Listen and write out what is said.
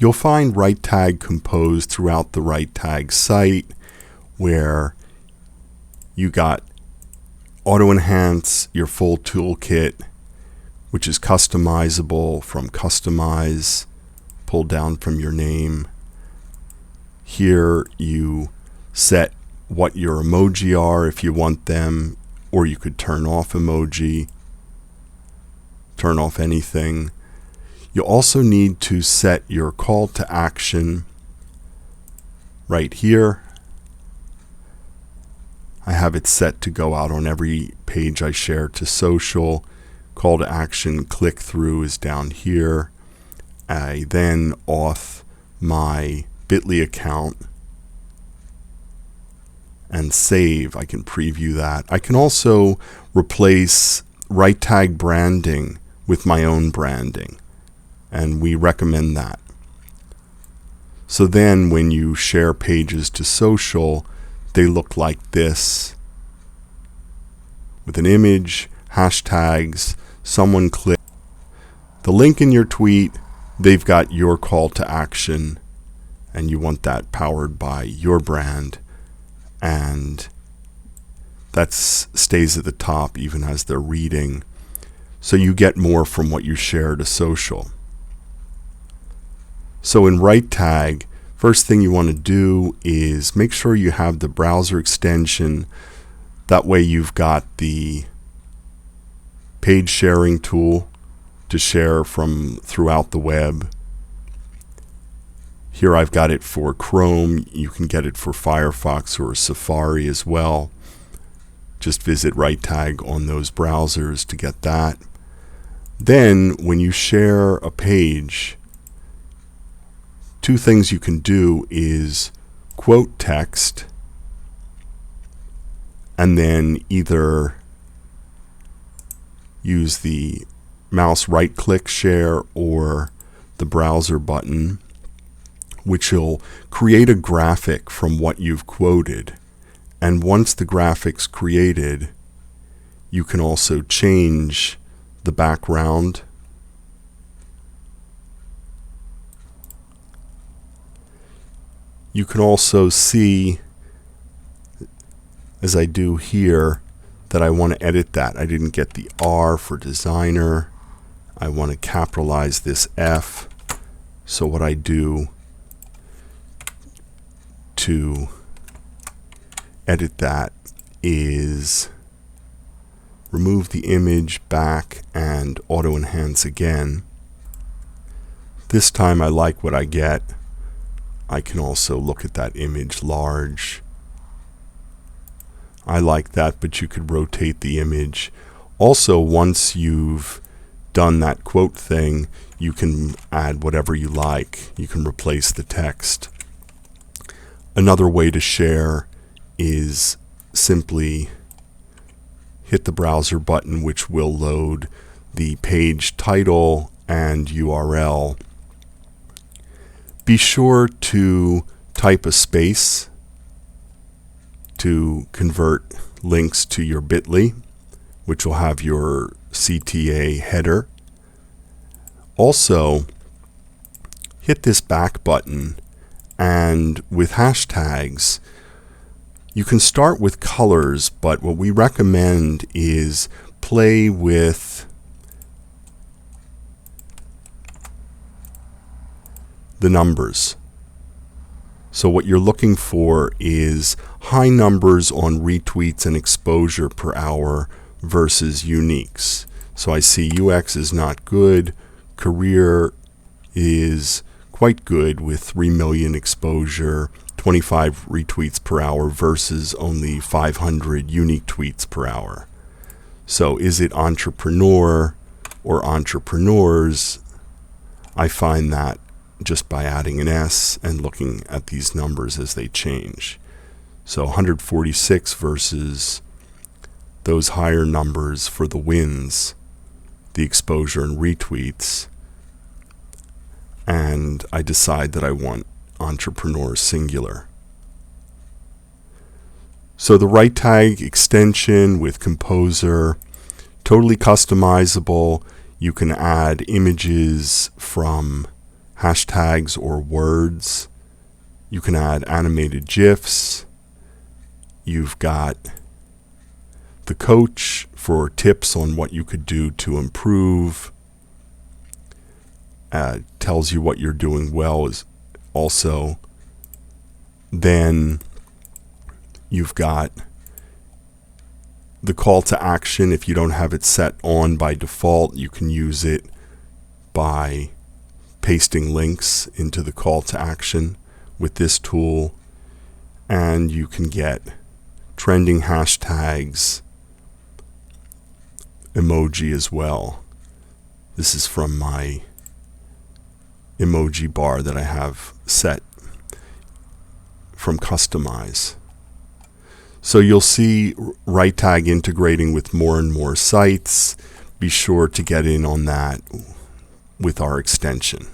You'll find RiteTag Compose throughout the RiteTag site, where you got Auto Enhance, your full toolkit, which is customizable from Customize, pull down from your name. Here you set what your emoji are if you want them, or you could turn off emoji, turn off anything. You also need to set your call to action right here. I have it set to go out on every page I share to social. Call to action click through is down here. I then auth my Bitly account and save. I can preview that. I can also replace RiteTag branding with my own branding, and we recommend that. So then when you share pages to social, they look like this, with an image, hashtags, someone click the link in your tweet, they've got your call to action, and you want that powered by your brand, and that stays at the top even as they're reading, so you get more from what you share to social. So in RiteTag, first thing you want to do is make sure you have the browser extension. That way you've got the page sharing tool to share from throughout the web. Here I've got it for Chrome. You can get it for Firefox or Safari as well. Just visit RiteTag on those browsers to get that. Then when you share a page, two things you can do is quote text and then either use the mouse right click share or the browser button, which will create a graphic from what you've quoted. And once the graphic's created, you can also change the background. You can also see, as I do here, that I want to edit that. I didn't get the R for designer. I want to capitalize this F. So what I do to edit that is remove the image back and auto enhance again. This time I like what I get. I can also look at that image large. I like that, but you could rotate the image. Also, once you've done that quote thing, you can add whatever you like. You can replace the text. Another way to share is simply hit the browser button, which will load the page title and URL. Be sure to type a space to convert links to your Bitly, which will have your CTA header. Also, hit this back button, and with hashtags, you can start with colors, but what we recommend is play with the numbers. So what you're looking for is high numbers on retweets and exposure per hour versus uniques. So I see UX is not good. Career is quite good with 3 million exposure, 25 retweets per hour versus only 500 unique tweets per hour. So is it entrepreneur or entrepreneurs? I find that just by adding an S and looking at these numbers as they change. So 146 versus those higher numbers for the wins, the exposure and retweets. And I decide that I want entrepreneur singular. So the RiteTag extension with Composer, totally customizable. You can add images from hashtags or words. You can add animated GIFs. You've got the coach for tips on what you could do to improve. Tells you what you're doing well is also. Then you've got the call to action. If you don't have it set on by default, you can use it by pasting links into the call to action with this tool. And you can get trending hashtags, emoji as well. This is from my emoji bar that I have set from Customize. So you'll see RiteTag integrating with more and more sites. Be sure to get in on that with our extension.